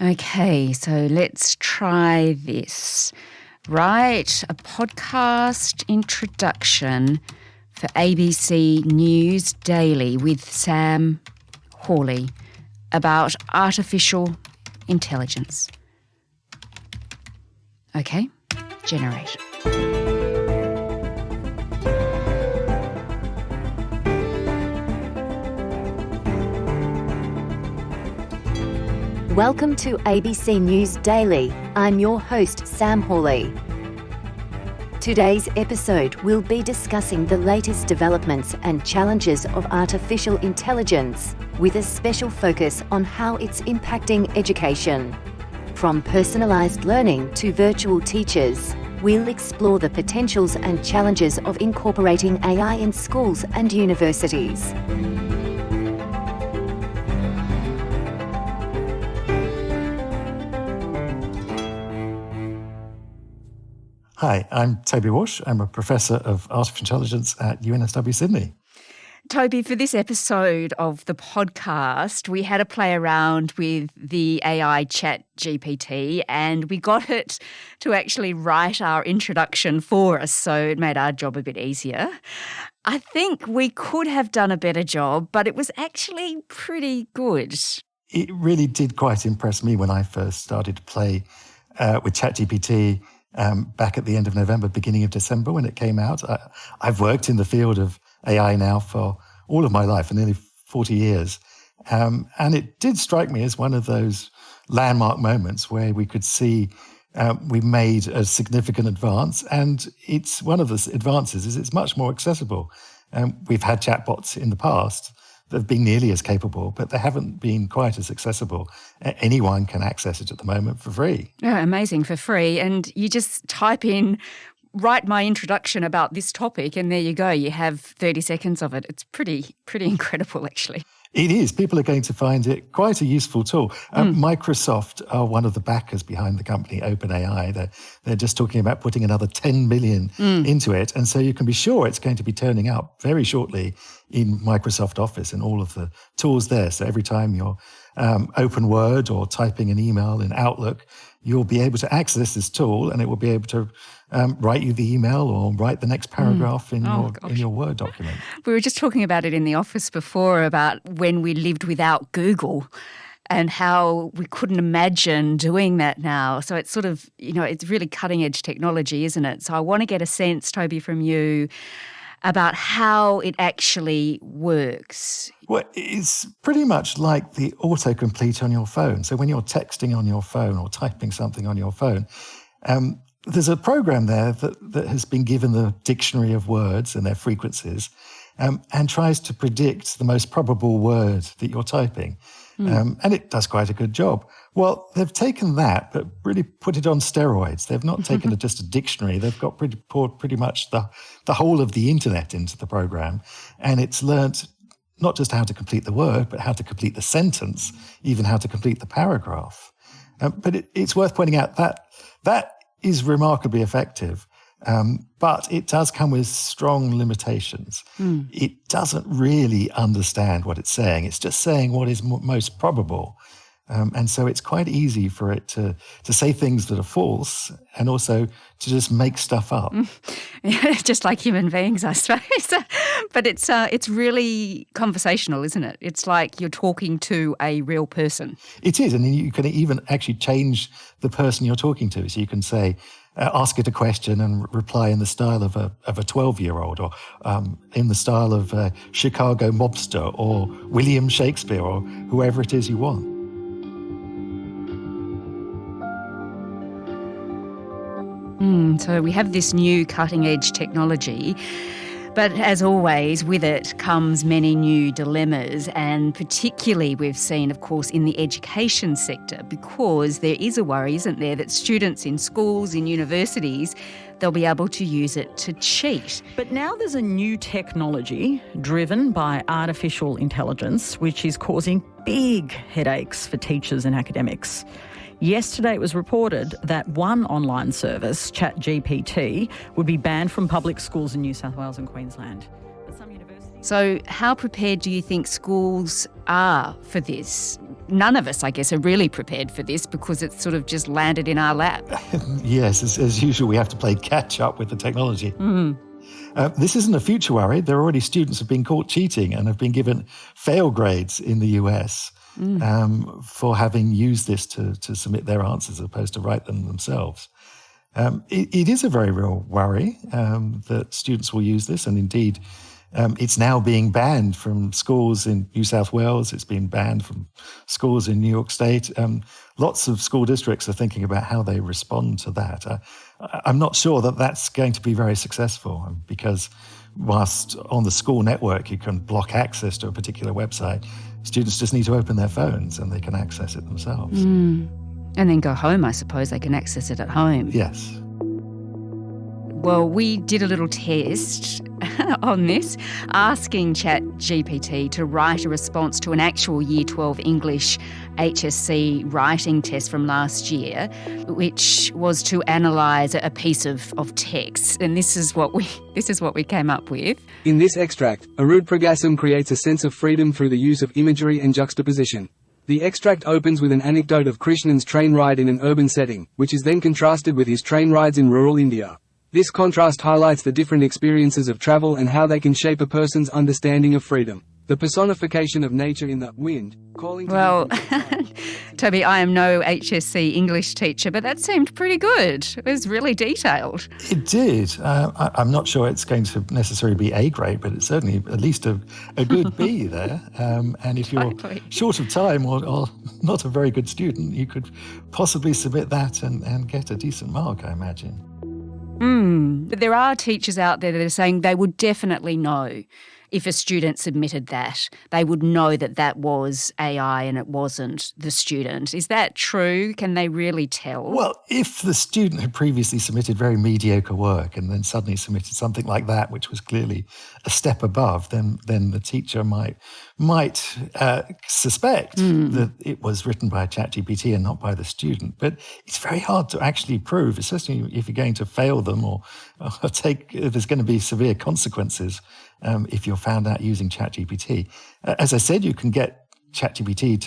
Okay, so let's try this. Write a podcast introduction for ABC News Daily with Sam Hawley about artificial intelligence. Okay, generate. Welcome to ABC News Daily. I'm your host, Sam Hawley. Today's episode will be discussing the latest developments and challenges of artificial intelligence, with a special focus on how it's impacting education. From personalised learning to virtual teachers, we'll explore the potentials and challenges of incorporating AI in schools and universities. Hi, I'm Toby Walsh. I'm a Professor of Artificial Intelligence at UNSW Sydney. Toby, for this episode of the podcast, we had a play around with the AI Chat GPT and we got it to actually write our introduction for us, so it made our job a bit easier. I think we could have done a better job, but it was actually pretty good. It really did quite impress me when I first started to play with Chat GPT back at the end of November, beginning of December when it came out. I've worked in the field of AI now for all of my life, for nearly 40 years. And it did strike me as one of those landmark moments where we could see we made a significant advance. And it's one of the advances is it's much more accessible. We've had chatbots in the past that have been nearly as capable, but they haven't been quite as accessible. Anyone can access it at the moment for free. Yeah, amazing, for free. And you just type in, write my introduction about this topic, and there you go. You have 30 seconds of it. It's pretty incredible, actually. It is. People are going to find it quite a useful tool. Microsoft are one of the backers behind the company OpenAI. They're just talking about putting another 10 million into it. And so you can be sure it's going to be turning up very shortly in Microsoft Office and all of the tools there. So every time you're open Word or typing an email in Outlook, you'll be able to access this tool and it will be able to write you the email or write the next paragraph in your Word document. We were just talking about it in the office before about when we lived without Google and how we couldn't imagine doing that now. So it's sort of, it's really cutting edge technology, isn't it? So I want to get a sense, Toby, from you about how it actually works. Well, it's pretty much like the autocomplete on your phone. So when you're texting on your phone or typing something on your phone, there's a program there that has been given the dictionary of words and their frequencies and tries to predict the most probable word that you're typing. And it does quite a good job. Well, they've taken that, but really put it on steroids. They've not taken just a dictionary. They've got pretty much the whole of the internet into the program. And it's learnt not just how to complete the word, but how to complete the sentence, even how to complete the paragraph. But it's worth pointing out that is remarkably effective. But it does come with strong limitations. It doesn't really understand what it's saying. It's just saying what is most probable. And so it's quite easy for it to say things that are false and also to just make stuff up. Just like human beings, I suppose. But it's really conversational, isn't it? It's like you're talking to a real person. It is, and you can even actually change the person you're talking to. So you can say, ask it a question and reply in the style of a 12-year-old or in the style of a Chicago mobster or William Shakespeare or whoever it is you want. So we have this new cutting-edge technology, but as always, with it comes many new dilemmas, and particularly we've seen, of course, in the education sector, because there is a worry, isn't there, that students in schools, in universities, they'll be able to use it to cheat. But now there's a new technology driven by artificial intelligence, which is causing big headaches for teachers and academics. Yesterday it was reported that one online service, Chat GPT, would be banned from public schools in New South Wales and Queensland. But some universities... So how prepared do you think schools are for this? none of us, I guess, are really prepared for this because it's sort of just landed in our lap. Yes, as usual, we have to play catch up with the technology. This isn't a future worry. There are already students who have been caught cheating and have been given fail grades in the US for having used this to submit their answers as opposed to write them themselves. It is a very real worry that students will use this, and indeed, it's now being banned from schools in New South Wales. It's been banned from schools in New York State. Lots of school districts are thinking about how they respond to that. I'm not sure that that's going to be very successful because whilst on the school network you can block access to a particular website, students just need to open their phones and they can access it themselves. And then go home, I suppose. They can access it at home. Yes. Well, we did a little test on this, asking Chat GPT to write a response to an actual Year 12 English HSC writing test from last year, which was to analyse a piece of text. And this is what we came up with. In this extract, Arud Pragasam creates a sense of freedom through the use of imagery and juxtaposition. The extract opens with an anecdote of Krishnan's train ride in an urban setting, which is then contrasted with his train rides in rural India. This contrast highlights the different experiences of travel and how they can shape a person's understanding of freedom. The personification of nature in the wind, calling to Well, him Toby, I am no HSC English teacher, but that seemed pretty good. It was really detailed. It did. I'm not sure it's going to necessarily be A grade, but it's certainly at least a good B there. And if you're Totally. short of time or not a very good student, you could possibly submit that and get a decent mark, I imagine. But there are teachers out there that are saying they would definitely know if a student submitted that. They would know that that was AI and it wasn't the student. Is that true? Can they really tell? Well, if the student had previously submitted very mediocre work and then suddenly submitted something like that, which was clearly a step above, then the teacher might suspect that it was written by Chat GPT and not by the student. But it's very hard to actually prove, especially if you're going to fail them or if there's going to be severe consequences if you're found out using Chat GPT. As I said, you can get Chat GPT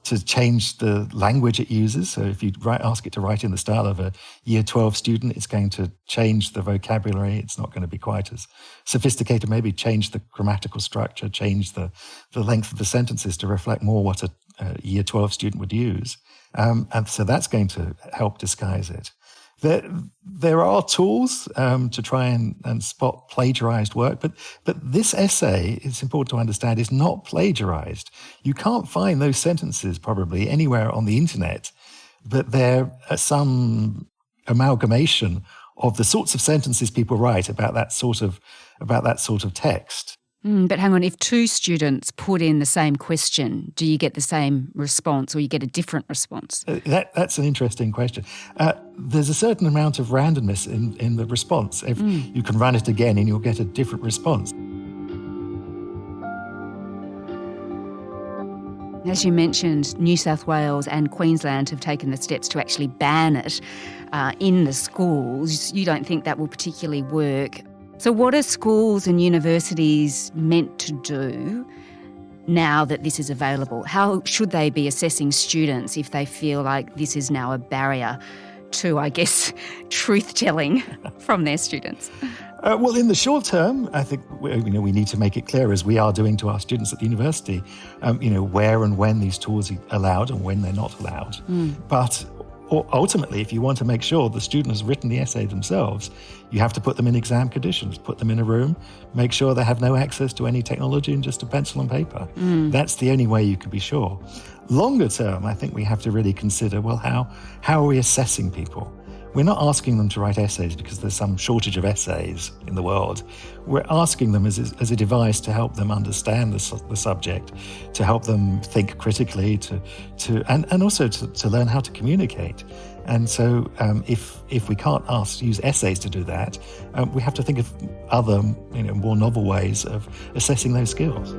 to change the language it uses. So if you ask it to write in the style of a Year 12 student, it's going to change the vocabulary. It's not going to be quite as sophisticated, maybe change the grammatical structure, change the length of the sentences to reflect more what a Year 12 student would use. And so that's going to help disguise it. There are tools to try and spot plagiarized work, but this essay, it's important to understand, is not plagiarized. You can't find those sentences probably anywhere on the internet, but they're some amalgamation of the sorts of sentences people write about that sort of text. But hang on, if two students put in the same question, do you get the same response or you get a different response? That's an interesting question. There's a certain amount of randomness in the response. If you can run it again and you'll get a different response. As you mentioned, New South Wales and Queensland have taken the steps to actually ban it in the schools. You don't think that will particularly work. So what are schools and universities meant to do now that this is available? How should they be assessing students if they feel like this is now a barrier to, I guess, truth-telling from their students? Well, in the short term, I think we need to make it clear, as we are doing to our students at the university, where and when these tools are allowed and when they're not allowed. But ultimately, if you want to make sure the student has written the essay themselves, you have to put them in exam conditions, put them in a room, make sure they have no access to any technology and just a pencil and paper. That's the only way you can be sure. Longer term, I think we have to really consider, well, how are we assessing people? We're not asking them to write essays because there's some shortage of essays in the world. We're asking them as a device to help them understand the subject, to help them think critically, and also to learn how to communicate. And so if we can't use essays to do that, we have to think of other, more novel ways of assessing those skills.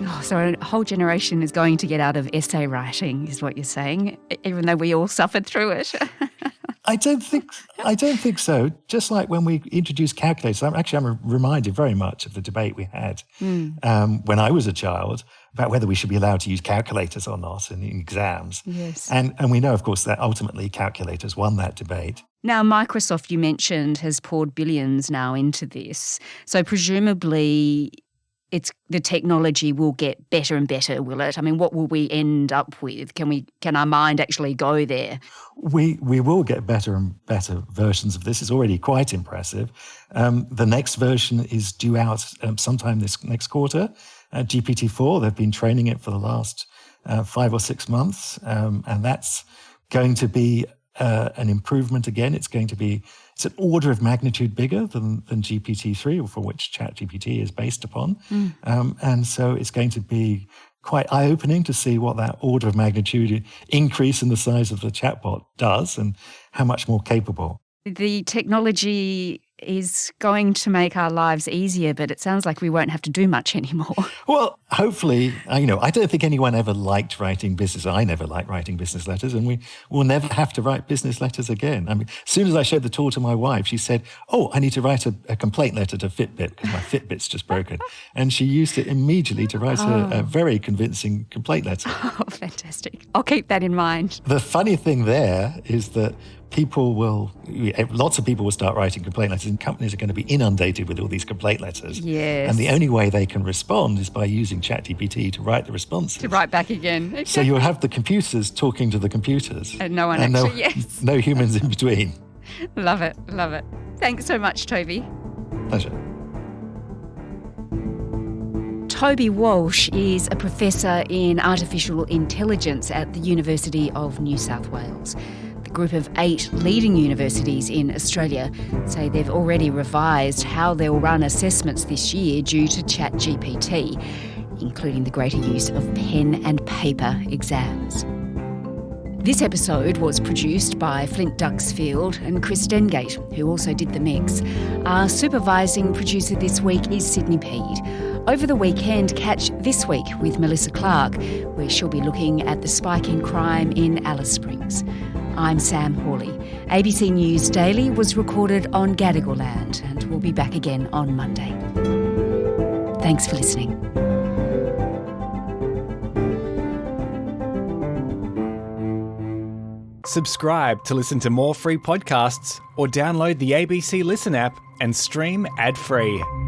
Oh, so a whole generation is going to get out of essay writing, is what you're saying, even though we all suffered through it. I don't think so. Just like when we introduced calculators, I'm reminded very much of the debate we had when I was a child about whether we should be allowed to use calculators or not in exams. Yes. And we know, of course, that ultimately calculators won that debate. Now, Microsoft, you mentioned, has poured billions now into this. So presumably the technology will get better and better, will it? I mean, what will we end up with? Can our mind actually go there? We will get better and better versions of this. It's already quite impressive. The next version is due out sometime this next quarter. GPT-4, they've been training it for the last 5 or 6 months, and that's going to be an improvement again. It's an order of magnitude bigger than GPT-3, for which Chat GPT is based upon. And so it's going to be quite eye-opening to see what that order of magnitude increase in the size of the chatbot does and how much more capable. The technology is going to make our lives easier, but it sounds like we won't have to do much anymore. Well, hopefully, I don't think anyone ever liked writing business. I never liked writing business letters, and we will never have to write business letters again. I mean, as soon as I showed the tool to my wife, she said, "Oh, I need to write a complaint letter to Fitbit because my Fitbit's just broken." And she used it immediately to write a very convincing complaint letter. Oh, fantastic. I'll keep that in mind. The funny thing there is that lots of people will start writing complaint letters, and companies are going to be inundated with all these complaint letters. Yes. And the only way they can respond is by using Chat GPT to write the responses. To write back again. Okay. So you'll have the computers talking to the computers. And no one yes. No humans in between. Love it, love it. Thanks so much, Toby. Pleasure. Toby Walsh is a professor in artificial intelligence at the University of New South Wales. The group of 8 leading universities in Australia say they've already revised how they'll run assessments this year due to Chat GPT, including the greater use of pen and paper exams. This episode was produced by Flint Duxfield and Chris Dengate, who also did the mix. Our supervising producer this week is Sydney Peed. Over the weekend, catch This Week with Melissa Clark, where she'll be looking at the spike in crime in Alice Springs. I'm Sam Hawley. ABC News Daily was recorded on Gadigal land and we'll be back again on Monday. Thanks for listening. Subscribe to listen to more free podcasts or download the ABC Listen app and stream ad-free.